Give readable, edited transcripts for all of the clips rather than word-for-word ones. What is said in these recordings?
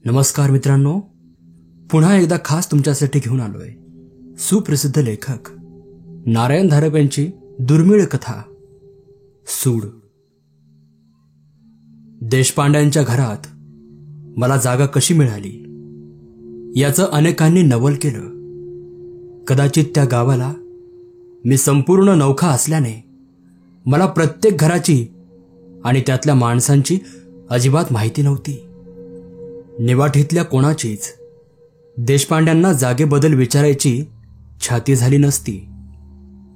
नमस्कार मित्रांनो, पुन्हा एकदा खास तुमच्यासाठी घेऊन आलोय सुप्रसिद्ध लेखक नारायण धारप यांची दुर्मिळ कथा सूड. देशपांड्यांच्या घरात मला जागा कशी मिळाली याचं अनेकांनी नवल केलं. कदाचित त्या गावाला मी संपूर्ण नौखा असल्याने मला प्रत्येक घराची आणि त्यातल्या माणसांची अजिबात माहिती नव्हती. निवाठीतल्या कोणाचीच देशपांड्यांना जागेबद्दल विचारायची छाती झाली नसती.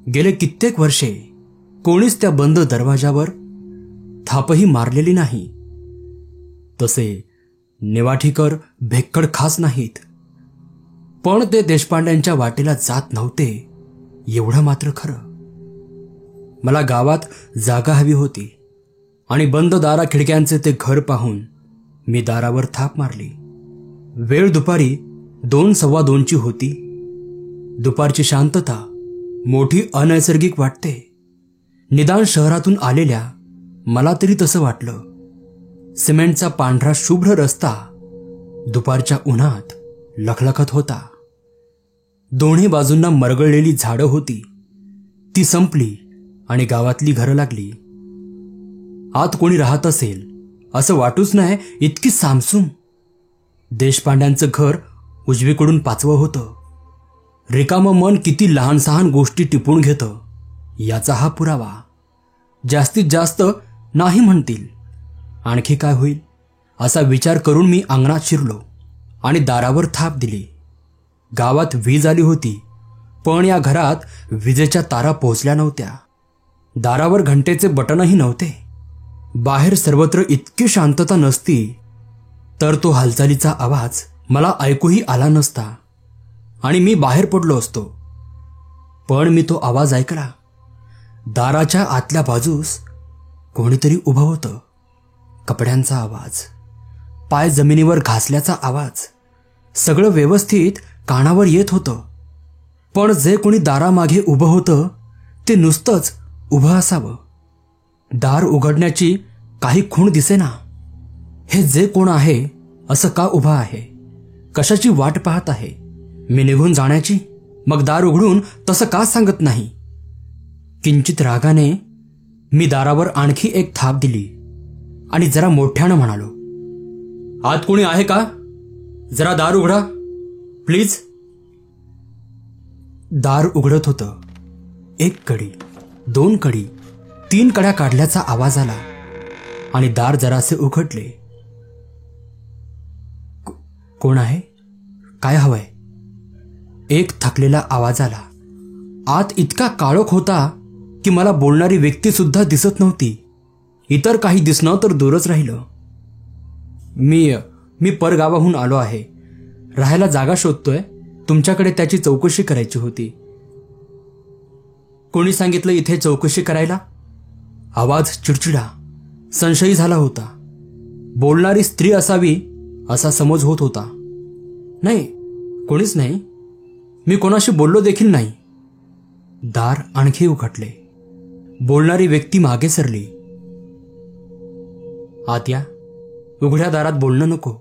गेले कित्येक वर्षे कोणीच त्या बंद दरवाजावर थापही मारलेली नाही. तसे निवाठीकर भेक्कड खास नाहीत, पण ते देशपांड्यांच्या वाटेला जात नव्हते एवढं मात्र खरं. मला गावात जागा हवी होती आणि बंद दारा खिडक्यांचे ते घर पाहून मी दारावर थाप मारली. वेळ दुपारी 2:15 होती. दुपारची शांतता मोठी अनैसर्गिक वाटते. निदान शहरातून आलेल्या मला तरी तसं वाटलं. सिमेंटचा पांढरा शुभ्र रस्ता दुपारच्या उन्हात लखलखत होता. दोन्ही बाजूंना मरगळलेली झाडं होती. ती संपली आणि गावातली घरं लागली. आत कोणी राहत असेल असं वाटूच नाही इतकी सामसूम. देशपांड्यांचं घर उजवीकडून 5वं होतं. रिकामं मन किती लहान सहान गोष्टी टिपून घेतं याचा हा पुरावा. जास्तीत जास्त नाही म्हणतील, आणखी काय होईल असा विचार करून मी अंगणात शिरलो आणि दारावर थाप दिली. गावात वीज आली होती, पण या घरात विजेच्या तारा पोहोचल्या नव्हत्या. दारावर घंटेचे बटनही नव्हते. बाहेर सर्वत्र इतकी शांतता नसती तर तो हालचालीचा आवाज मला ऐकूही आला नसता आणि मी बाहेर पडलो असतो. पण मी तो आवाज ऐकला. दाराच्या आतल्या बाजूस कोणीतरी उभं होतं. कपड्यांचा आवाज, पाय जमिनीवर घासल्याचा आवाज, सगळं व्यवस्थित कानावर येत होतं. पण जे कोणी दारामागे उभं होतं ते नुसतंच उभं असावं. दार उघडण्याची काही खूण दिसेना. हे जे कोण आहे असं का उभा आहे? कशाची वाट पाहत आहे? मी निघून जाण्याची? मग दार उघडून तसं का सांगत नाही? किंचित रागाने मी दारावर आणखी एक थाप दिली आणि जरा मोठ्यानं म्हणालो, आत कोणी आहे का? जरा दार उघडा प्लीज. दार उघडत होतं. 1 कडी, 2 कडी, 3 कड्या काढल्याचा आवाज आला आणि दार जरासे उघडले. कोण आहे? काय हवंय? एक थकलेला आवाज आला. आत इतका काळोख होता की मला बोलणारी व्यक्ती सुद्धा दिसत नव्हती. इतर काही दिसणं तर दूरच राहिलं. मी परगावाहून आलो आहे. राहायला जागा शोधतोय. तुमच्याकडे त्याची चौकशी करायची होती. कोणी सांगितलं इथे चौकशी करायला? आवाज चिडचिडा, संशयी झाला होता. बोलणारी स्त्री असावी असा समज होत होता. नाही, कोणीच नाही. मी कोणाशी बोललो देखील नाही. दार आणखी उघडले. बोलणारी व्यक्ती मागे सरली. आत या. उघड्या दारात बोलणं नको.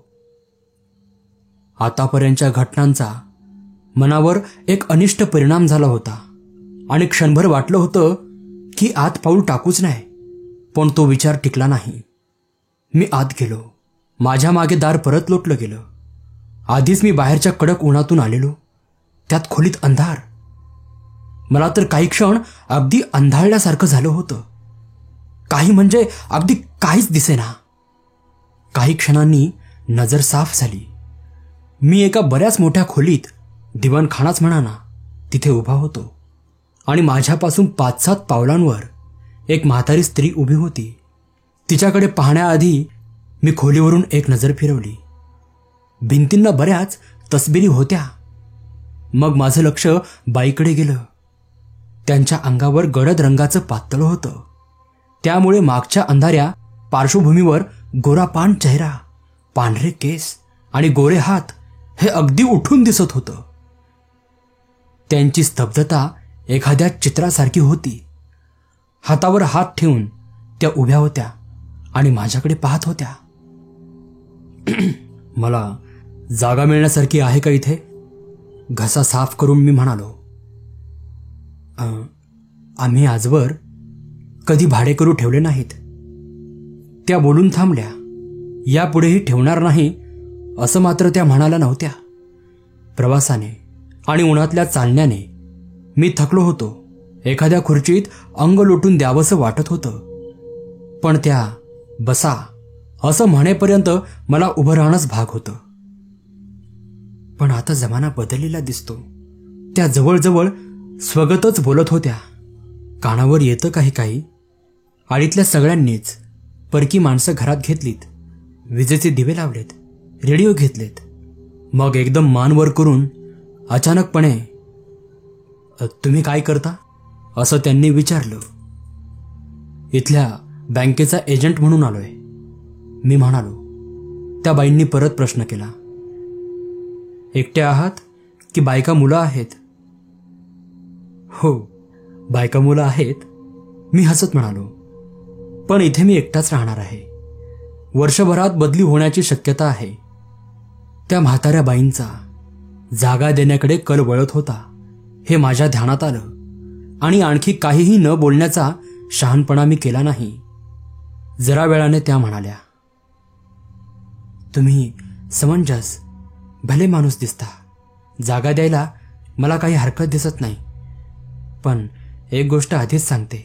आतापर्यंतच्या घटनांचा मनावर एक अनिष्ट परिणाम झाला होता आणि क्षणभर वाटलं होतं की आत पाऊल टाकूच नाही. पण तो विचार टिकला नाही. मी आत गेलो. माझ्या मागे दार परत लोटलं गेलं. आधीच मी बाहेरच्या कडक उन्हातून आलेलो. त्यात खोलीत अंधार. मला तर काही क्षण अगदी अंधाळल्यासारखं झालं होतं. काही म्हणजे अगदी काहीच दिसेना. काही क्षणांनी नजर साफ झाली. मी एका बऱ्याच मोठ्या खोलीत, दिवाणखानाच म्हणा ना, तिथे उभा होतो आणि माझ्यापासून 5-7 पावलांवर एक म्हातारी स्त्री उभी होती. तिच्याकडे पाहण्याआधी मी खोलीवरून एक नजर फिरवली. भिंतींना बऱ्याच तसबिरी होत्या. मग माझं लक्ष बाईकडे गेलं. त्यांच्या अंगावर गडद रंगाचं पातळ होतं. त्यामुळे मागच्या अंधाऱ्या पार्श्वभूमीवर गोरापान चेहरा, पांढरे केस आणि गोरे हात हे अगदी उठून दिसत होतं. त्यांची स्तब्धता एखाद्या चित्रासारखी होती. हातावर हात ठेवून त्या उभ्या होत्या आणि माझ्याकडे पाहत होत्या. मला जागा मिळण्यासारखी आहे का इथे? घसा साफ करून मी म्हणालो. आम्ही आजवर कधी भाडेकरू ठेवले नाहीत. त्या बोलून थांबल्या. यापुढेही ठेवणार नाही असं मात्र त्या म्हणाल्या नव्हत्या. प्रवासाने आणि उन्हातल्या चालण्याने मी थकलो होतो. एखाद्या खुर्चीत अंग लोटून द्यावंसं वाटत होतं. पण त्या बसा असं म्हणेपर्यंत मला उभं राहणंच भाग होतं. पण आता जमाना बदललेला दिसतो. त्या जवळजवळ स्वगतच बोलत होत्या. कानावर येतं काही काही. आडीतल्या सगळ्यांनीच परकी माणसं घरात घेतलीत. विजेचे दिवे लावलेत. रेडिओ घेतलेत. मग एकदम मान वर करून अचानकपणे, तुम्ही काय करता असं त्यांनी विचारलं. इथल्या बँकेचा एजंट म्हणून आलोय, मी म्हणालो. त्या बाईंनी परत प्रश्न केला. एकटे आहात की बायका मुलं आहेत? हो, बायका मुलं आहेत, मी हसत म्हणालो. पण इथे मी एकटाच राहणार आहे. वर्षभरात बदली होण्याची शक्यता आहे. त्या म्हाताऱ्या बाईंचा जागा देण्याकडे कल वळत होता हे माझ्या ध्यानात आलं. आणि आणखी काहीही न बोलण्याचा शहाणपणा मी केला नाही. जरा वेळाने त्या म्हणाल्या, तुम्ही समंजस भले माणूस दिसता. जागा द्यायला मला काही हरकत दिसत नाही. पण एक गोष्ट आधीच सांगते,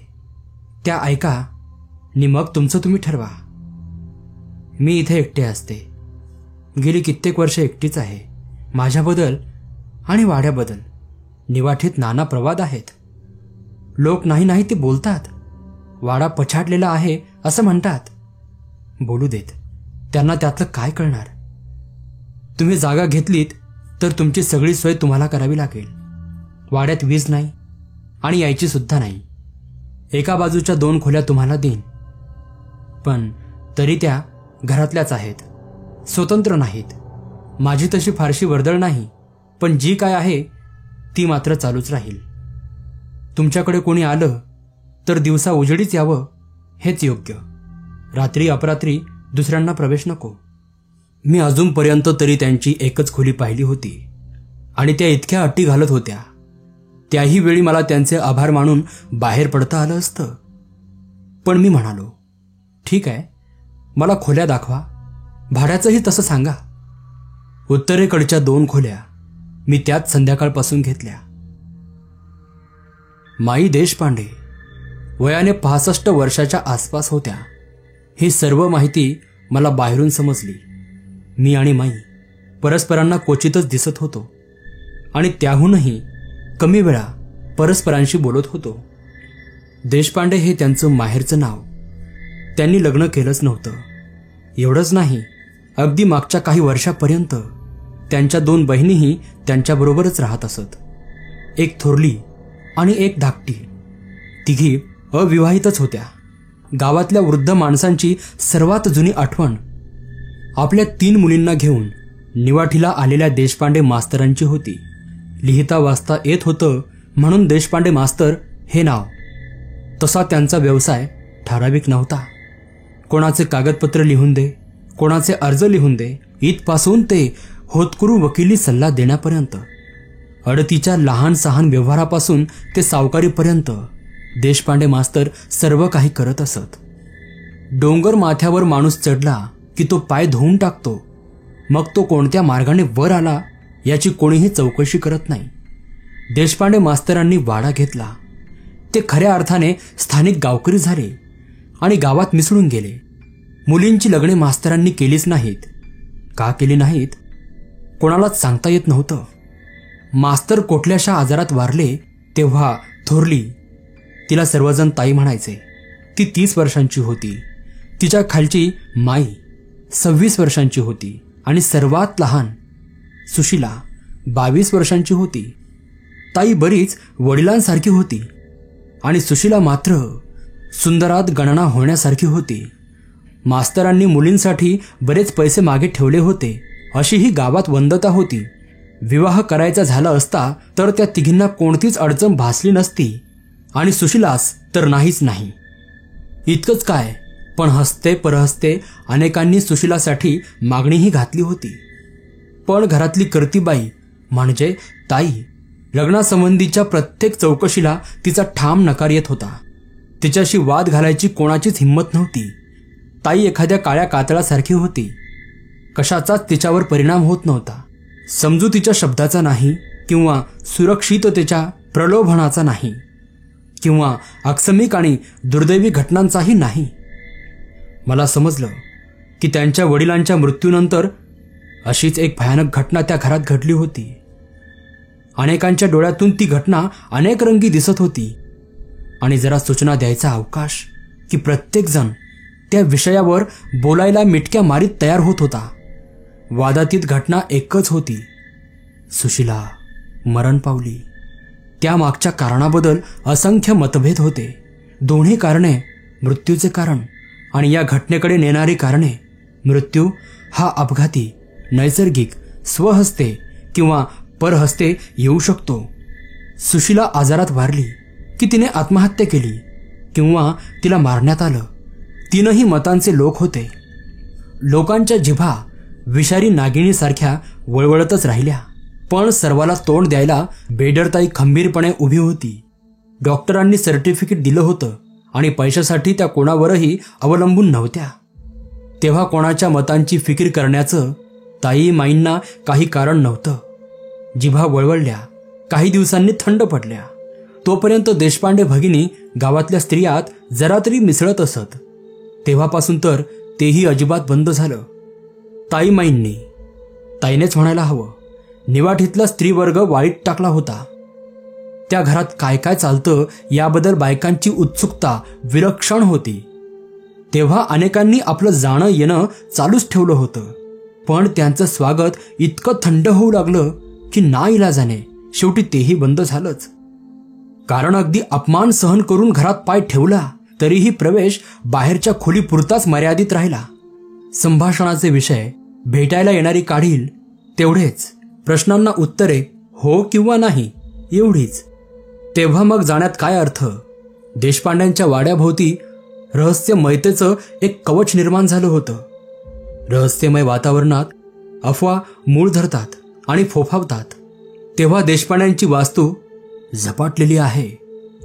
त्या ऐका आणि मग तुमचं तुम्ही ठरवा. मी इथे एकटे असते. गेली कित्येक वर्ष एकटीच आहे. माझ्याबद्दल आणि वाड्याबद्दल निवाठीत नाना प्रवाद आहेत. लोक नाही नाही ते बोलतात. वाडा पछाडलेला आहे असं म्हणतात. बोलू देत, त्यांना त्यातलं काय कळणार. तुम्ही जागा घेतलीत तर तुमची सगळी सोय तुम्हाला करावी लागेल. वाड्यात वीज नाही आणि यायची सुद्धा नाही. एका बाजूच्या 2 खोल्या तुम्हाला देईन. पण तरी त्या घरातल्याच आहेत, स्वतंत्र नाहीत. माझी तशी फारशी वर्दळ नाही, पण जी काय आहे ती मात्र चालूच राहील. तुमच्याकडे कोणी आलं तर दिवसा उजेडीच यावं हेच योग्य. रात्री अपरात्री दुसऱ्यांना प्रवेश नको. मी अजूनपर्यंत तरी त्यांची एकच खोली पाहिली होती आणि त्या इतक्या अट्टी घालत होत्या. त्याही वेळी मला त्यांचे आभार मानून बाहेर पडता आलं असतं. पण मी म्हणालो, ठीक आहे, मला खोल्या दाखवा. भाड्याचंही तसं सांगा. उत्तरेकडच्या 2 खोल्या मी त्याच संध्याकाळपासून घेतल्या. माई देशपांडे वयाने 65 वर्षाच्या आसपास होत्या. ही सर्व माहिती मला बाहेरून समजली. मी आणि माई परस्परांना क्वचितच दिसत होतो आणि त्याहूनही कमी वेळा परस्परांशी बोलत होतो. देशपांडे हे त्यांचं माहेरचं नाव. त्यांनी लग्न केलंच नव्हतं. एवढंच नाही, अगदी मागच्या काही वर्षापर्यंत त्यांच्या 2 बहिणीही त्यांच्याबरोबरच राहत असत. एक थोरली आणि एक धाकटी. तिघी अविवाहितच होत्या. गावातल्या वृद्ध माणसांची सर्वात जुनी आठवण आपल्या 3 मुलींना घेऊन निवाठीला आलेल्या देशपांडे मास्तरांची होती. लिहिता वाचता येत होतं म्हणून देशपांडे मास्तर हे नाव. तसा त्यांचा व्यवसाय ठराविक नव्हता. कोणाचे कागदपत्र लिहून दे, कोणाचे अर्ज लिहून दे, इथपासून ते होतकरू वकिली सल्ला देण्यापर्यंत, अडतीच्या लहान सहान व्यवहारापासून ते सावकारीपर्यंत देशपांडे मास्तर सर्व काही करत असत. डोंगर माथ्यावर माणूस चढला की तो पाय धुवून टाकतो. मग तो कोणत्या मार्गाने वर आला याची कोणीही चौकशी करत नाही. देशपांडे मास्तरांनी वाडा घेतला. ते खऱ्या अर्थाने स्थानिक गावकरी झाले आणि गावात मिसळून गेले. मुलींची लग्ने मास्तरांनी केलीच नाहीत. का केली नाहीत कोणालाच सांगता येत नव्हतं. मास्तर कुठल्याशा आजारात वारले तेव्हा थोरली, तिला सर्वजण ताई म्हणायचे, ती 30 वर्षांची होती. तिच्या खालची माई 26 वर्षांची होती आणि सर्वात लहान सुशीला 22 वर्षांची होती. ताई बरीच वडिलांसारखी होती आणि सुशीला मात्र सुंदरात गणना होण्यासारखी होती. मास्तरांनी मुलींसाठी बरेच पैसे मागे ठेवले होते अशी ही गावात वंदता होती. विवाह करायचा झाला असता तर त्या तिघींना कोणतीच अडचण भासली नसती आणि सुशीलास तर नाहीच नाही. इतकंच काय, पण हसते परहसते अनेकांनी सुशिलासाठी मागणीही घातली होती. पण घरातली करतीबाई म्हणजे ताई लग्नासंबंधीच्या प्रत्येक चौकशीला तिचा ठाम नकार येत होता. तिच्याशी वाद घालायची कोणाचीच हिंमत नव्हती. ताई एखाद्या काळ्या कातळासारखी होती. कशाचाच तिच्यावर परिणाम होत नव्हता. समजुतीच्या शब्दाचा नाही किंवा सुरक्षिततेच्या प्रलोभनाचा नाही किंवा आकस्मिक आणि दुर्दैवी घटनांचाही नाही. मला समजलं की त्यांच्या वडिलांच्या मृत्यूनंतर अशीच एक भयानक घटना त्या घरात घडली होती. अनेकांच्या डोळ्यातून ती घटना अनेक रंगी दिसत होती आणि जरा सूचना द्यायचा अवकाश की प्रत्येक जण त्या विषयावर बोलायला मिटक्या मारीत तयार होत होता. वादातीत घटना एकच होती, सुशिला मरण पावली. त्यामागच्या कारणाबद्दल असंख्य मतभेद होते. दोन्ही कारणे मृत्यूचे कारण आणि या घटनेकडे नेणारी कारणे. मृत्यू हा अपघाती, नैसर्गिक, स्वहस्ते किंवा परहस्ते येऊ शकतो. सुशिला आजारात वारली की तिने आत्महत्या केली किंवा तिला मारण्यात आलं. तीनही मतांचे लोक होते. लोकांच्या जिभा विषारी नागिणीसारख्या वळवळतच राहिल्या. पण सर्वाला तोंड द्यायला बेडरताई खंबीरपणे उभी होती. डॉक्टरांनी सर्टिफिकेट दिलं होतं आणि पैशासाठी त्या कोणावरही अवलंबून नव्हत्या. तेव्हा कोणाच्या मतांची फिकीर करण्याचं ताई माईंना काही कारण नव्हतं. जिभा वळवळल्या, काही दिवसांनी थंड पडल्या. तोपर्यंत देशपांडे भगिनी गावातल्या स्त्रियात जरा तरी मिसळत असत. तेव्हापासून तर तेही अजिबात बंद झालं. ताई माईंनी, ताईनेच म्हणायला हवं, निवाठीतला स्त्रीवर्ग वाळीत टाकला होता. त्या घरात काय काय चालतं याबद्दल बायकांची उत्सुकता विलक्षण होती. तेव्हा अनेकांनी आपलं जाणं येणं चालूच ठेवलं होतं. पण त्यांचं स्वागत इतकं थंड होऊ लागलं की नाईलाजाने शेवटी तेही बंद झालंच. कारण अगदी अपमान सहन करून घरात पाय ठेवला तरीही प्रवेश बाहेरच्या खोलीपुरताच मर्यादित राहिला. संभाषणाचे विषय, भेटायला येणारी काढील तेवढेच, प्रश्नांना उत्तरे हो किंवा नाही एवढीच. तेव्हा मग जाण्यात काय अर्थ. देशपांड्यांच्या वाड्याभोवती रहस्यमयतेचं एक कवच निर्माण झालं होतं. रहस्यमय वातावरणात अफवा मूळ धरतात आणि फोफावतात. तेव्हा देशपांड्यांची वास्तू झपाटलेली आहे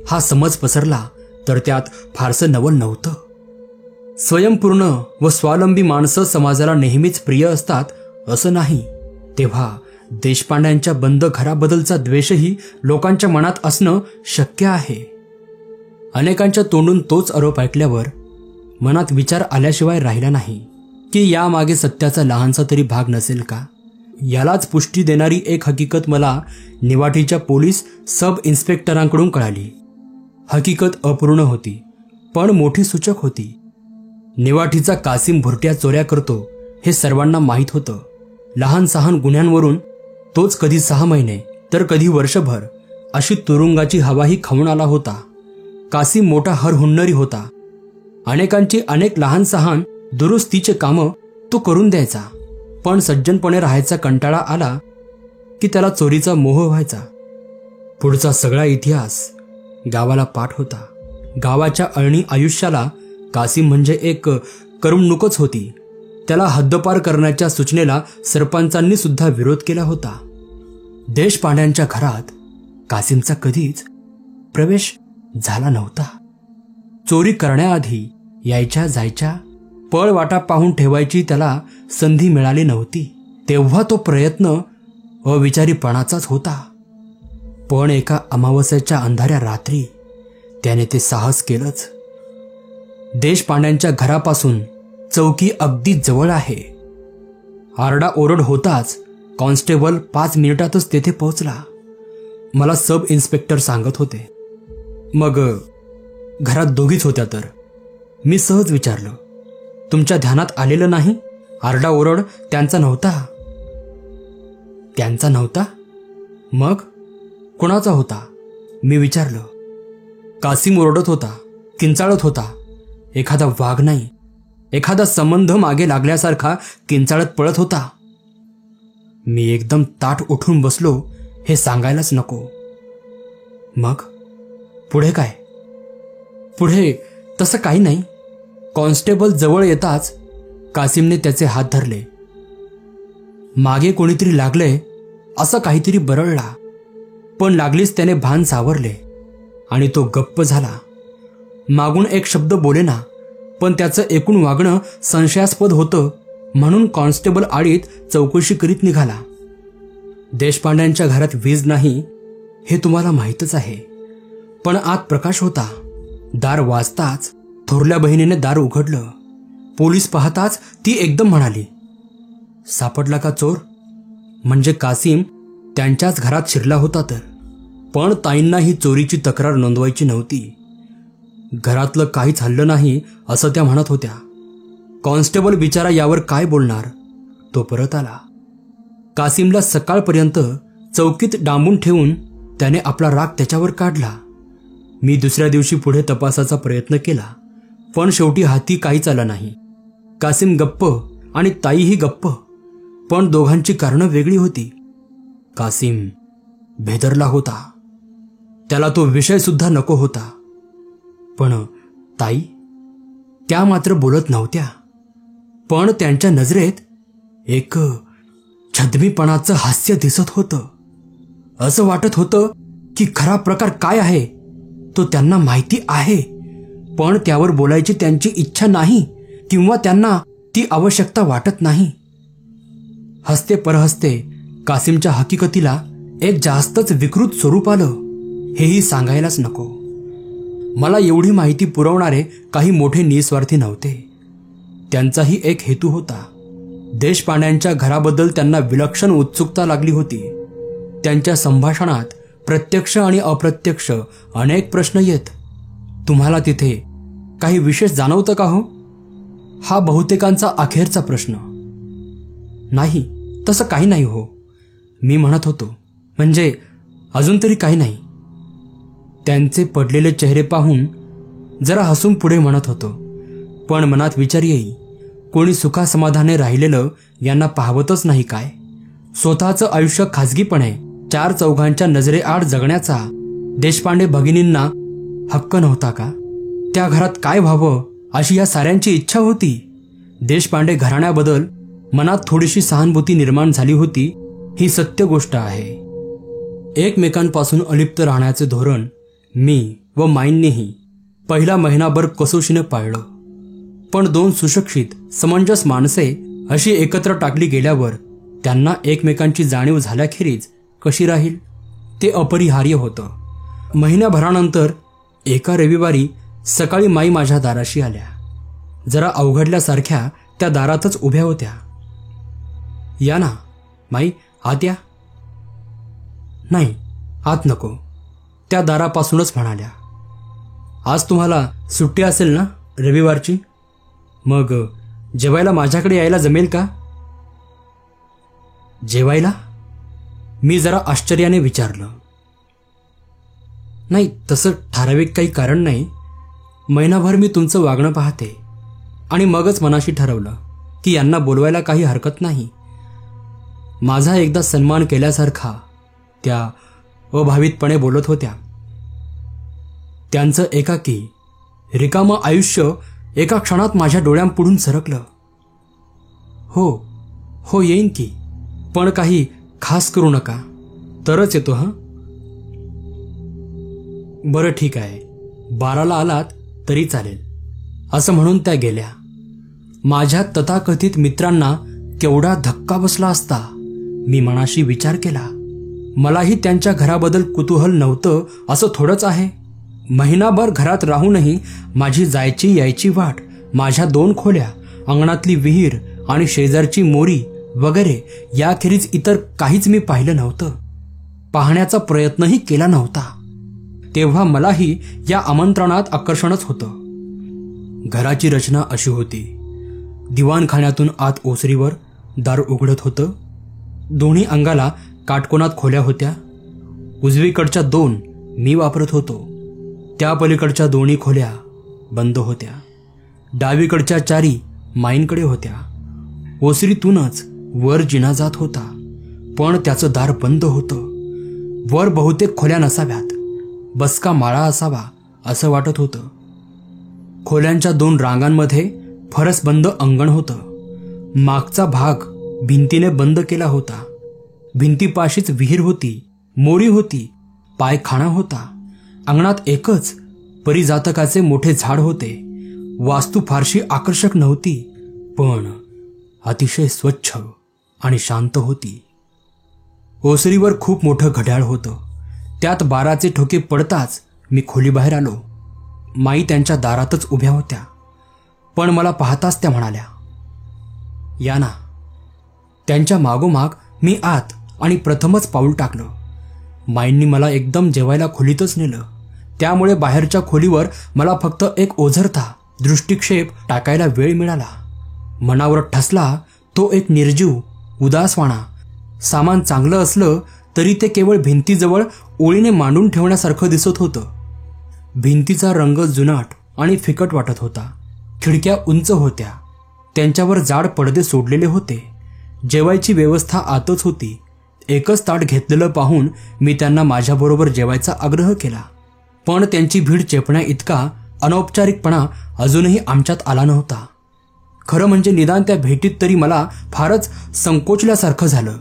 हा समज पसरला तर त्यात फारसं नवल नव्हतं. स्वयंपूर्ण व स्वावलंबी माणसं समाजाला नेहमीच प्रिय असतात असं नाही. तेव्हा देशपांड्यांच्या बंद घराबद्दलचा द्वेषही लोकांच्या मनात असणं शक्य आहे. अनेकांच्या तोंडून तोच आरोप ऐकल्यावर मनात विचार आल्याशिवाय राहिला नाही की यामागे सत्याचा लहानसा तरी भाग नसेल का. यालाच पुष्टी देणारी एक हकीकत मला निवाठीच्या पोलीस सब इन्स्पेक्टरांकडून कळाली. हकीकत अपूर्ण होती पण मोठी सूचक होती. निवाठीचा कासिम भुरट्या चोऱ्या करतो हे सर्वांना माहीत होतं. लहान सहान गुन्ह्यांवरून तोच कधी 6 महिने तर कधी वर्षभर अशी तुरुंगाची हवाही खाऊन आला होता. कासिम मोठा हरहुन्नरी होता. अनेकांची अनेक लहान सहान दुरुस्तीचे कामं तो करून द्यायचा. पण सज्जनपणे राहायचा कंटाळा आला की त्याला चोरीचा मोह व्हायचा. पुढचा सगळा इतिहास गावाला पाठ होता. गावाच्या अळणी आयुष्याला कासिम म्हणजे एक करमणूकच होती. त्याला हद्दपार करण्याच्या सूचनेला सरपंचांनी सुद्धा विरोध केला होता. देशपांड्यांच्या घरात कासिमचा कधीच प्रवेश झाला नव्हता. चोरी करण्याआधी यायच्या जायच्या पळवाटा पाहून ठेवायची त्याला संधी मिळाली नव्हती. तेव्हा तो प्रयत्न अविचारीपणाचाच होता. पण एका अमावस्येच्या अंधाऱ्या रात्री त्याने ते साहस केलंच. देशपांड्यांच्या घरापासून चौकी अगदी जवळ आहे. आरडाओरड होताच कॉन्स्टेबल 5 मिनिटातच तेथे पोहोचला. मला सब इन्स्पेक्टर सांगत होते. मग घरात दोघीच होत्या तर मी सहज विचारलं, तुमच्या ध्यानात आलेलं नाही? आरडाओरड त्यांचा नव्हता. त्यांचा नव्हता? मग कोणाचा होता? मी विचारलं. कासिम ओरडत होता, किंचाळत होता. एखादा वाघ नाही, एखादा संबंध मागे लागल्यासारखा किंचाळत पळत होता. मी एकदम ताठ उठून बसलो. हे सांगायलाच नको. मग पुढे काय? पुढे तसं काही नाही. कॉन्स्टेबल जवळ येताच कासिमने त्याचे हात धरले. मागे कोणीतरी लागलंय असं काहीतरी बरळला, पण लागलीच त्याने भान सावरले आणि तो गप्प झाला. मागून एक शब्द बोलेना, पण त्याचं एकूण वागणं संशयास्पद होतं म्हणून कॉन्स्टेबल आडीत चौकशी करीत निघाला. देशपांड्यांच्या घरात वीज नाही हे तुम्हाला माहीतच आहे, पण आत प्रकाश होता. दार वाजताच थोरल्या बहिणीने दार उघडलं. पोलीस पाहताच ती एकदम म्हणाली, सापडला का चोर? म्हणजे कासिम त्यांच्याच घरात शिरला होता तर. पण ताईंना ही चोरीची तक्रार नोंदवायची नव्हती. घरातलं काहीच हल्लं नाही असं त्या म्हणत होत्या. कॉन्स्टेबल बिचारा यावर काय बोलणार. तो परत आला. कासिमला सकाळपर्यंत चौकीत डांबून ठेवून त्याने आपला राग त्याच्यावर काढला. मी दुसऱ्या दिवशी पुढे तपासाचा प्रयत्न केला, पण शेवटी हाती काहीच आला नाही. कासिम गप्प आणि ताईही गप्प, पण दोघांची कारणं वेगळी होती. कासिम भेदरला होता. त्याला तो विषय सुद्धा नको होता. पण ताई त्या मात्र बोलत नव्हत्या. पण त्यांच्या नजरेत एक छद्मीपणाचं हास्य दिसत होतं. असं वाटत होतं की खरा प्रकार काय आहे तो त्यांना माहिती आहे, पण त्यावर बोलायची त्यांची इच्छा नाही किंवा त्यांना ती आवश्यकता वाटत नाही. हसते परहसते कासिमच्या हकीकतीला एक जास्तच विकृत स्वरूप आलं, हेही सांगायलाच नको. मला एवढी माहिती पुरवणारे काही मोठे निस्वार्थी नव्हते. त्यांचाही एक हेतू होता. देशपांड्यांच्या घराबद्दल त्यांना विलक्षण उत्सुकता लागली होती. त्यांच्या संभाषणात प्रत्यक्ष आणि अप्रत्यक्ष अनेक प्रश्न येत. तुम्हाला तिथे काही विशेष जाणवतं का हो? हा बहुतेकांचा अखेरचा प्रश्न. नाही, तसं काही नाही हो, मी म्हणत होतो. म्हणजे अजून तरी काही नाही. त्यांचे पडलेले चेहरे पाहून जरा हसून पुढे म्हणत होतो. पण मनात विचार येई, कोणी सुखासमाधाने राहिलेलं यांना पाहवतच नाही काय? स्वतःचं आयुष्य खाजगीपणे चार चौघांच्या नजरेआड जगण्याचा देशपांडे भगिनींना हक्क नव्हता का? त्या घरात काय व्हावं अशी या साऱ्यांची इच्छा होती. देशपांडे घराण्याबद्दल मनात थोडीशी सहानुभूती निर्माण झाली होती, ही सत्य गोष्ट आहे. एकमेकांपासून अलिप्त राहण्याचे धोरण मी व माईंनीही पहिला महिनाभर कसोशीने पाळलं. पण दोन सुशिक्षित समंजस माणसे अशी एकत्र टाकली गेल्यावर त्यांना एकमेकांची जाणीव झाल्याखेरीज कशी राहील ते अपरिहार्य होतं. महिन्याभरानंतर एका रविवारी सकाळी माई माझ्या दाराशी आल्या. जरा अवघडल्यासारख्या त्या दारातच उभ्या होत्या. या ना माई, आत या. नाही, आत नको, त्या दारापासूनच म्हणाल्या. आज तुम्हाला सुट्टी असेल ना रविवारची? मग जेवायला माझ्याकडे यायला जमेल का? जेवायला? मी जरा आश्चर्याने विचारलं. नाही, तसं ठराविक काही कारण नाही. महिनाभर मी तुमचं वागणं पाहते आणि मगच मनाशी ठरवलं की यांना बोलवायला काही हरकत नाही. माझा एकदा सन्मान केल्यासारखा त्या अभावितपणे बोलत होत्या. त्यांचं एकाकी रिकामं आयुष्य एका क्षणात माझ्या डोळ्यांपुढून सरकलं. हो हो, येईन की, पण काही खास करू नका, तरच येतो. हां, बरं ठीक आहे, 12ला आलात तरी चालेल, असं म्हणून त्या गेल्या. माझ्या तथाकथित मित्रांना केवढा धक्का बसला असता, मी मनाशी विचार केला. मलाही त्यांच्या घराबद्दल कुतूहल नव्हतं असं थोडंच आहे. महिनाभर घरात राहूनही माझी जायची यायची वाट, माझ्या 2 खोल्या, अंगणातली विहीर आणि शेजारची मोरी वगैरे याखेरीज इतर काहीच मी पाहिलं नव्हतं. पाहण्याचा प्रयत्नही केला नव्हता. तेव्हा मलाही या आमंत्रणात आकर्षणच होतं. घराची रचना अशी होती. दिवाणखान्यातून आत ओसरीवर दार उघडत होतं. दोन्ही अंगाला काटकोनात खोल्या होत्या. उजवीकडच्या 2 मी वापरत होतो. त्या पलीकडच्या 2 खोल्या बंद होत्या. डावीकडच्या 4 माईंकडे होत्या. ओसरीतूनच वर जिना जात होता, पण त्याचं दार बंद होतं. वर बहुतेक खोल्या नसाव्यात, बसका माळा असावा असं वाटत होतं. खोल्यांच्या 2 रांगांमध्ये फरसबंद अंगण होतं. मागचा भाग भिंतीने बंद केला होता. भिंतीपाशीच विहीर होती, मोरी होती, पायखाना होता. अंगणात एकच परिजातकाचे मोठे झाड होते. वास्तू फारशी आकर्षक नव्हती, पण अतिशय स्वच्छ आणि शांत होती. ओसरीवर खूप मोठं घड्याळ होतं. त्यात 12चे ठोके पडताच मी खोलीबाहेर आलो. माई त्यांच्या दारातच उभ्या होत्या, पण मला पाहताच त्या म्हणाल्या, या ना. त्यांच्या मागोमाग मी आत आणि प्रथमच पाऊल टाकलं. माईंनी मला एकदम जेवायला खोलीतच नेलं. त्यामुळे बाहेरच्या खोलीवर मला फक्त एक ओझरता दृष्टिक्षेप टाकायला वेळ मिळाला. मनावर ठसला तो एक निर्जीव, उदासवाणा. सामान चांगलं असलं तरी ते केवळ भिंतीजवळ ओळीने मांडून ठेवण्यासारखं दिसत होतं. भिंतीचा रंग जुनाट आणि फिकट वाटत होता. खिडक्या उंच होत्या, त्यांच्यावर जाड पडदे सोडलेले होते. जेवायची व्यवस्था आतच होती. एकच ताट घेतलेलं पाहून मी त्यांना माझ्याबरोबर जेवायचा आग्रह केला, पण त्यांची भीड चेपण्या इतका अनौपचारिकपणा अजूनही आमच्यात आला नव्हता. खरं म्हणजे निदान त्या भेटीत तरी मला फारच संकोचल्यासारखं झालं.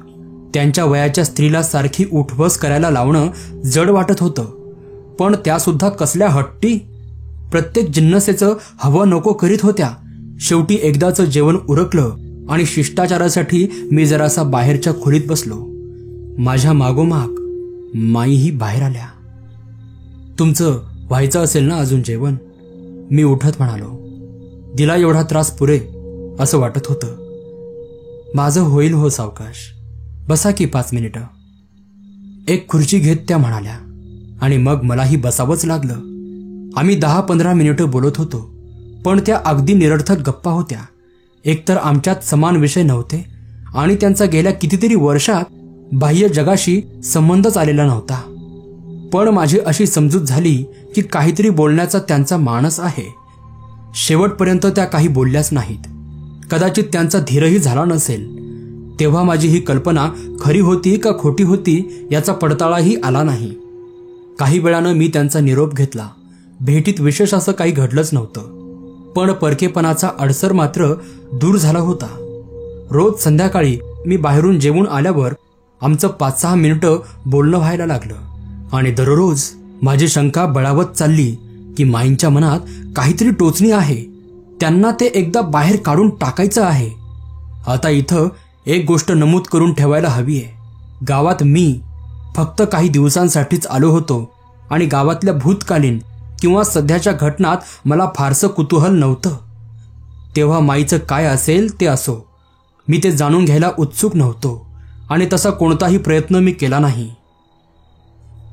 त्यांच्या वयाच्या स्त्रीला सारखी उठबस करायला लावणं जड वाटत होतं, पण त्यासुद्धा कसल्या हट्टी. प्रत्येक जिन्नसेचं हवं नको करीत होत्या. शेवटी एकदाचं जेवण उरकलं आणि शिष्टाचारासाठी मी जरासा बाहेरच्या खोलीत बसलो. माझ्या मागोमाग माईही बाहेर आल्या. तुमचं व्हायचं असेल ना अजून जेवण, मी उठत म्हणालो. दिला एवढा त्रास पुरे असं वाटत होतं. माझं होईल हो सावकाश, बसा की 5 मिनिटं. एक खुर्ची घेत त्या म्हणाल्या आणि मग मलाही बसावंच लागलं. आम्ही 10-15 मिनिटं बोलत होतो, पण त्या अगदी निरर्थक गप्पा होत्या. एकतर आमच्यात समान विषय नव्हते आणि त्यांचा गेल्या कितीतरी वर्षात बाह्य जगाशी संबंधच आलेला नव्हता. पण माझी अशी समजूत झाली की काहीतरी बोलण्याचा त्यांचा मानस आहे. शेवटपर्यंत त्या काही बोलल्याच नाहीत. कदाचित त्यांचा धीरही झाला नसेल. तेव्हा माझी ही कल्पना खरी होती का खोटी होती याचा पडताळाही आला नाही. काही वेळानं मी त्यांचा निरोप घेतला. भेटीत विशेष असं काही घडलंच नव्हतं, पण परकेपणाचा अडसर मात्र दूर झाला होता. रोज संध्याकाळी मी बाहेरून जेवून आल्यावर आमचं 5-6 मिनिटं बोलणं व्हायला लागलं आणि दररोज माझी शंका बळावत चालली की माईंच्या मनात काहीतरी टोचणी आहे. त्यांना ते एकदा बाहेर काढून टाकायचं आहे. आता इथं एक गोष्ट नमूद करून ठेवायला हवी आहे. गावात मी फक्त काही दिवसांसाठीच आलो होतो आणि गावातल्या भूतकालीन किंवा सध्याच्या घटनात मला फारसं कुतूहल नव्हतं. तेव्हा माईचं काय असेल ते असो, मी ते जाणून घ्यायला उत्सुक नव्हतो आणि तसा कोणताही प्रयत्न मी केला नाही.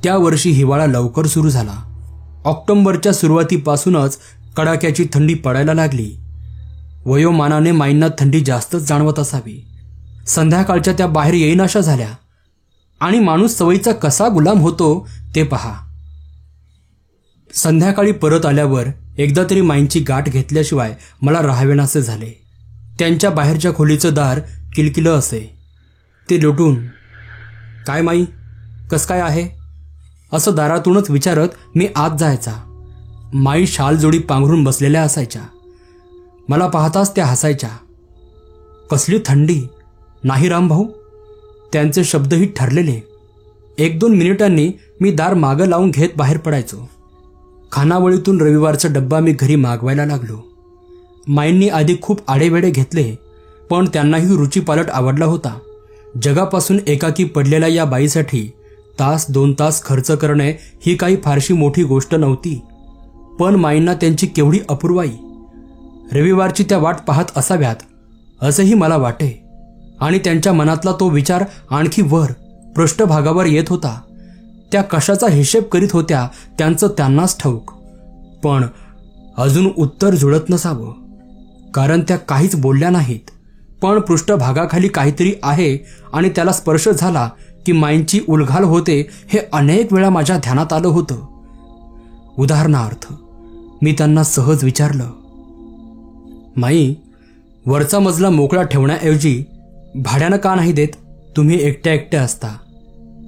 त्या वर्षी हिवाळा लवकर सुरू झाला. ऑक्टोबरच्या सुरुवातीपासूनच कडाक्याची थंडी पडायला लागली. वयोमानाने माईंना थंडी जास्तच जाणवत असावी. संध्याकाळच्या त्या बाहेर येईनाशा झाल्या आणि माणूस सवयीचा कसा गुलाम होतो ते पहा. संध्याकाळी परत आल्यावर एकदा तरी माईंची गाठ घेतल्याशिवाय मला राहावेनासे झाले. त्यांच्या बाहेरच्या खोलीचं दार किलकिलं असे. ते लोटून, काय माई, कस काय आहे असं दारातूनच विचारत मी आत जायचा. माई शालजोडी पांघरून बसलेल्या असायच्या. मला पाहताच त्या हसायच्या. कसली थंडी नाही रामभाऊ, त्यांचे शब्दही ठरलेले. 1-2 मिनिटांनी मी दार मागं लावून घेत बाहेर पडायचो. खानावळीतून रविवारचा डब्बा मी घरी मागवायला लागलो. माईंनी आधी खूप आडेवेडे घेतले, पण त्यांनाही रुचीपालट आवडला होता. जगापासून एकाकी पडलेल्या या बाईसाठी 1-2 तास खर्च करणे ही काही फारशी मोठी गोष्ट नव्हती. पण माईंना त्यांची केवढी अपूर्वाई. रविवारची त्या वाट पाहत असाव्यात असेही मला वाटे आणि त्यांच्या मनातला तो विचार आणखी वर पृष्ठभागावर येत होता. त्या कशाचा हिशेब करीत होत्या त्यांचं त्यांनाच ठाऊक. पण अजून उत्तर जुळत नसावं, कारण त्या काहीच बोलल्या नाहीत. पण पृष्ठभागाखाली काहीतरी आहे आणि त्याला स्पर्श झाला की माईंची उलघाल होते हे अनेक वेळा माझ्या ध्यानात आलं होतं. उदाहरणार्थ मी त्यांना सहज विचारलं, माई, वरचा मजला मोकळा ठेवण्याऐवजी भाड्यानं का नाही देत? तुम्ही एकट्या एकट्या असता,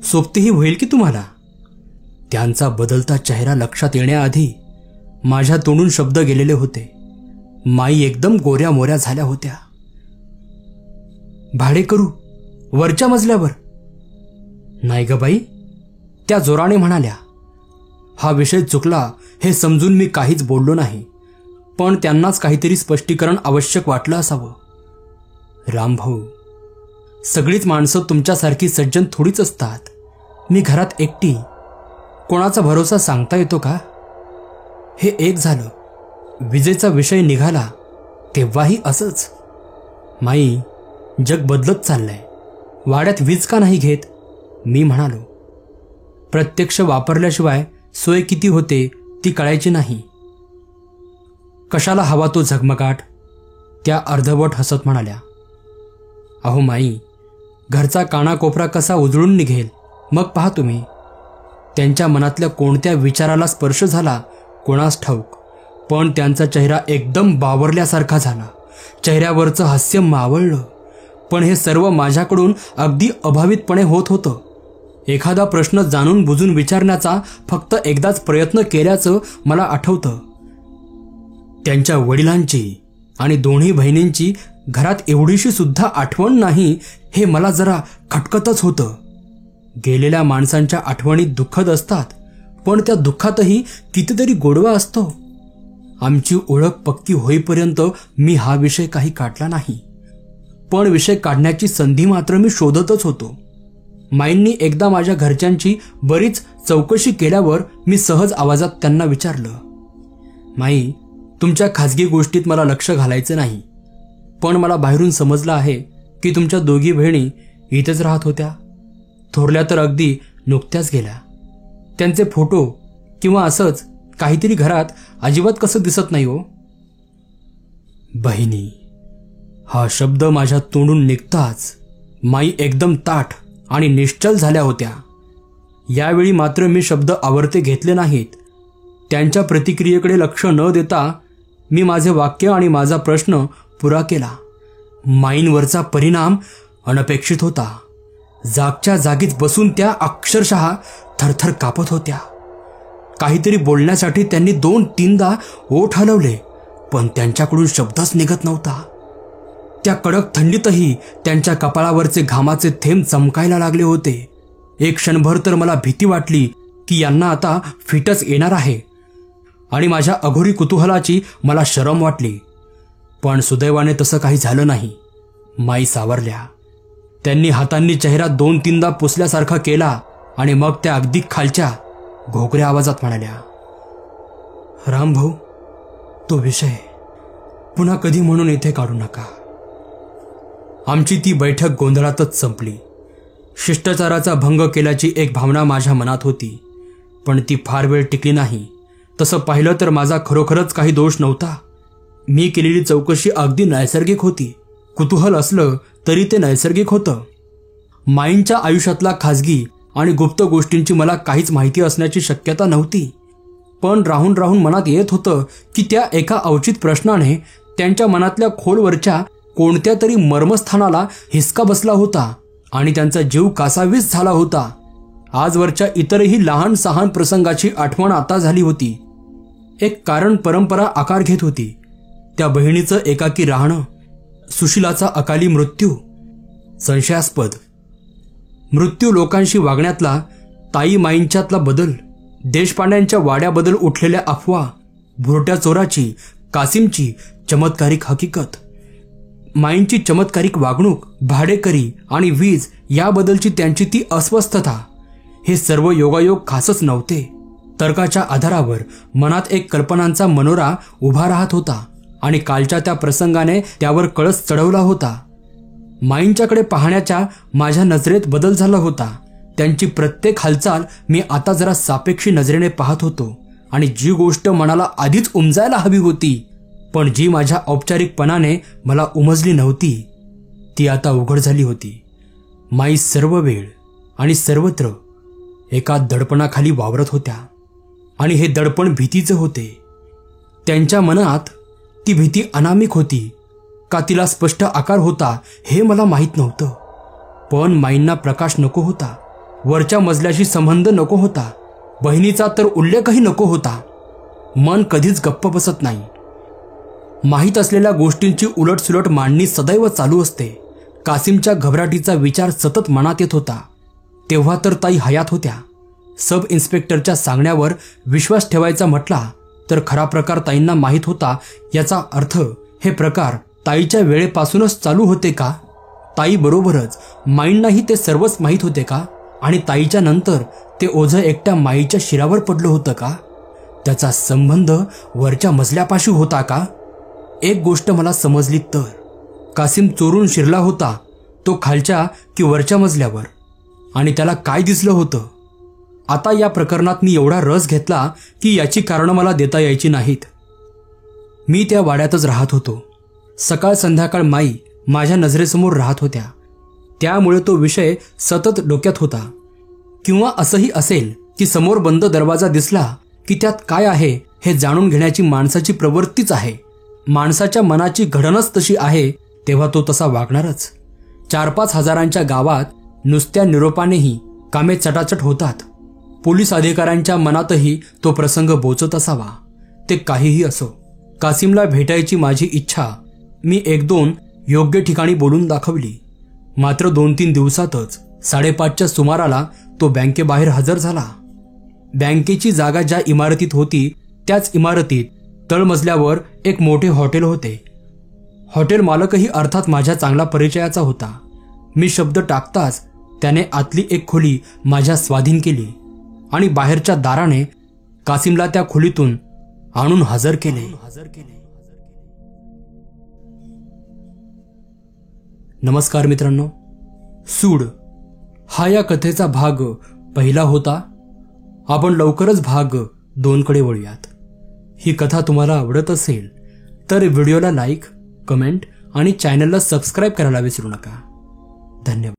सोबतीही होईल की तुम्हाला? त्यांचा बदलता चेहरा लक्षात येण्याआधी माझ्या तोंडून शब्द गेलेले होते. माई एकदम गोऱ्या मोऱ्या झाल्या होत्या. भाडे करू वरच्या मजल्यावर? नाही ग बाई, त्या जोराने म्हणाल्या. हा विषय चुकला हे समजून मी काहीच बोललो नाही, पण त्यांनाच काहीतरी स्पष्टीकरण आवश्यक वाटलं असावं. रामभाऊ, सगळीच माणसं तुमच्यासारखी सज्जन थोडीच असतात. मी घरात एकटी, कोणाचा भरोसा सांगता येतो का? हे एक झालं. विजेचा विषय निघाला तेव्हाही असंच. माई, जग बदलत चाललंय, वाड्यात वीज का नाही घेत? मी म्हणालो. प्रत्यक्ष वापरल्याशिवाय सोय किती होते ती कळायची नाही. कशाला हवा तो झगमगाट? त्या अर्धवट हसत म्हणाल्या. अहो माई, घरचा कानाकोपरा कसा उजळून निघेल मग पहा तुम्ही. त्यांच्या मनातल्या कोणत्या विचाराला स्पर्श झाला कोणास ठाऊक, पण त्यांचा चेहरा एकदम बावरल्यासारखा झाला. चेहऱ्यावरचं हास्य मावळलं. पण हे सर्व माझ्याकडून अगदी अभावितपणे होत होतं. एखादा प्रश्न जाणून बुजून विचारण्याचा फक्त एकदाच प्रयत्न केल्याचं मला आठवतं. त्यांच्या वडिलांची आणि दोन्ही बहिणींची घरात एवढीशी सुद्धा आठवण नाही हे मला जरा खटकतच होतं. गेलेल्या माणसांच्या आठवणी दुःखद असतात, पण त्या दुःखातही कितीतरी गोडवा असतो. आमची ओळख पक्की होईपर्यंत मी हा विषय काही काढला नाही, पण विषय काढण्याची संधी मात्र मी शोधतच होतो. माईंनी एकदा माझ्या घरच्यांची बरीच चौकशी केल्यावर मी सहज आवाजात त्यांना विचारलं. माई, तुमच्या खाजगी गोष्टीत मला लक्ष घालायचं नाही, पण मला बाहेरून समजलं आहे की तुमच्या दोघी बहिणी इथेच राहत होत्या. थोरल्या तर अगदी नुकत्याच गेल्या. त्यांचे फोटो किंवा असंच काहीतरी घरात अजिबात कसं दिसत नाही हो. बहिणी हा शब्द माझ्या तोंडून निघताच माई एकदम ताठ आणि निश्चल झाल्या होत्या. यावेळी मात्र मी शब्द आवर्ते घेतले नाहीत. त्यांच्या प्रतिक्रियेकडे लक्ष न देता मी माझे वाक्य आणि माझा प्रश्न पुरा केला. माईंवरचा परिणाम अनपेक्षित होता. जागच्या जागीच बसून त्या अक्षरशः थरथर कापत होत्या. काहीतरी बोलण्यासाठी त्यांनी 2-3दा ओठ हलवले, पण त्यांच्याकडून शब्दच निघत नव्हता. त्या कडक थंडीतही त्यांच्या कपाळावरचे घामाचे थेंब चमकायला लागले होते. एक क्षणभर तर मला भीती वाटली की यांना आता फिटच येणार आहे, आणि माझ्या अघोरी कुतूहलाची मला शरम वाटली. पण सुदैवाने तसं काही झालं नाही. माई सावरल्या. त्यांनी हातांनी चेहरा 2-3दा पुसल्यासारखा केला आणि मग त्या अगदी खालच्या घोकऱ्या आवाजात म्हणाल्या. रामभाऊ, तो विषय पुन्हा कधी म्हणून इथे काढू नका. आमची ती बैठक गोंधळातच संपली. शिष्टाचाराचा भंग केल्याची एक भावना माझ्या मनात होती, पण ती फार वेळ टिकली नाही. तसं पाहिलं तर माझा खरोखरच काही दोष नव्हता. मी केलेली चौकशी अगदी नैसर्गिक होती. कुतूहल असलं तरी ते नैसर्गिक होतं. माईंच्या आयुष्यातला खाजगी आणि गुप्त गोष्टींची मला काहीच माहिती असण्याची शक्यता नव्हती. पण राहून राहून मनात येत होतं की त्या एका अवचित प्रश्नाने त्यांच्या मनातल्या खोलवरच्या कोणत्या तरी मर्मस्थानाला हिसका बसला होता आणि त्यांचा जीव कासावीस झाला होता. आजवरच्या इतरही लहान सहान प्रसंगाची आठवण आता झाली होती. एक कारण परंपरा आकार घेत होती. त्या बहिणीचं एकाकी राहणं, सुशिलाचा अकाली मृत्यू, संशयास्पद मृत्यू, लोकांशी वागण्यातला ताई माईंच्यातला बदल, देशपांड्यांच्या वाड्याबद्दल उठलेल्या अफवा, भुरट्या चोराची, कासिमची चमत्कारिक हकीकत, माईंची चमत्कारिक वागणूक, भाडेकरी आणि वीज याबद्दलची त्यांची ती अस्वस्थता. हे सर्व योगायोग खासच नव्हते. तर्काच्या आधारावर मनात एक कल्पनांचा मनोरा उभा राहत होता आणि कालच्या त्या प्रसंगाने त्यावर कळस चढवला होता. माईंच्याकडे पाहण्याच्या माझ्या नजरेत बदल झाला होता. त्यांची प्रत्येक हालचाल मी आता जरा सापेक्षी नजरेने पाहत होतो, आणि जी गोष्ट मनाला आधीच उमजायला हवी होती पण जी माझ्या औपचारिकपणाने मला उमजली नव्हती, ती आता उघड झाली होती. माई सर्व वेळ आणि सर्वत्र एका दडपणाखाली वावरत होत्या, आणि हे दडपण भीतीचे होते. त्यांच्या मनात ती भीती अनामिक होती का तिला स्पष्ट आकार होता हे मला माहीत नव्हतं. पण माईंना प्रकाश नको होता, वरच्या मजल्याशी संबंध नको होता, बहिणीचा तर उल्लेखही नको होता. मन कधीच गप्प बसत नाही. माहीत असलेल्या गोष्टींची उलटसुलट मांडणी सदैव चालू असते. कासिमच्या घबराटीचा विचार सतत मनात येत होता. तेव्हा तर ताई हयात होत्या. सब इन्स्पेक्टरच्या सांगण्यावर विश्वास ठेवायचा म्हटला तर खरा प्रकार ताईंना माहीत होता. याचा अर्थ हे प्रकार ताईच्या वेळेपासूनच चालू होते का? ताई बरोबरच माईंनाही ते सर्वच माहीत होते का? आणि ताईच्या नंतर ते ओझं एकट्या माईच्या शिरावर पडलं होतं का? त्याचा संबंध वरच्या मजल्यापाशी होता का? एक गोष्ट मला समजली तर कासिम चोरून शिरला होता तो खालच्या की वरच्या मजल्यावर, आणि त्याला काय दिसलं होतं? आता या प्रकरणात मी एवढा रस घेतला की याची कारणं मला देता यायची नाहीत. मी त्या वाड्यातच राहत होतो. सकाळ संध्याकाळ माई माझ्या नजरेसमोर राहत होत्या. त्यामुळे तो विषय सतत डोक्यात होता. किंवा असंही असेल की समोर बंद दरवाजा दिसला की त्यात काय आहे हे जाणून घेण्याची माणसाची प्रवृत्तीच आहे. माणसाच्या मनाची घडणच तशी आहे तेव्हा तो तसा वागणारच. 4-5 हजारांच्या गावात नुसत्या निरोपानेही कामे चटाचट होतात. पोलीस अधिकाऱ्यांच्या मनातही तो प्रसंग बोचत असावा. ते काहीही असो, कासिमला भेटायची माझी इच्छा मी 1-2 योग्य ठिकाणी बोलून दाखवली. मात्र 2-3 दिवसातच 5:30च्या सुमाराला तो बँकेबाहेर हजर झाला. बँकेची जागा ज्या इमारतीत होती त्याच इमारतीत तळमजल्यावर एक मोठे हॉटेल होते. हॉटेल मालकही अर्थात माझ्या चांगला परिचयाचा होता. मी शब्द टाकताच त्याने आतली एक खोली माझ्या स्वाधीन केली आणि बाहेरच्या दाराने कासिमला त्या खोलीतून आणून हजर केले. नमस्कार मित्रांनो, सूड हा या कथेचा भाग 1 होता. आपण लवकरच भाग 2 कडे वळूयात. ही कथा तुम्हाला आवडत असेल तर व्हिडिओला लाईक, कमेंट आणि चॅनलला सबस्क्राईब करायला विसरू नका. धन्यवाद.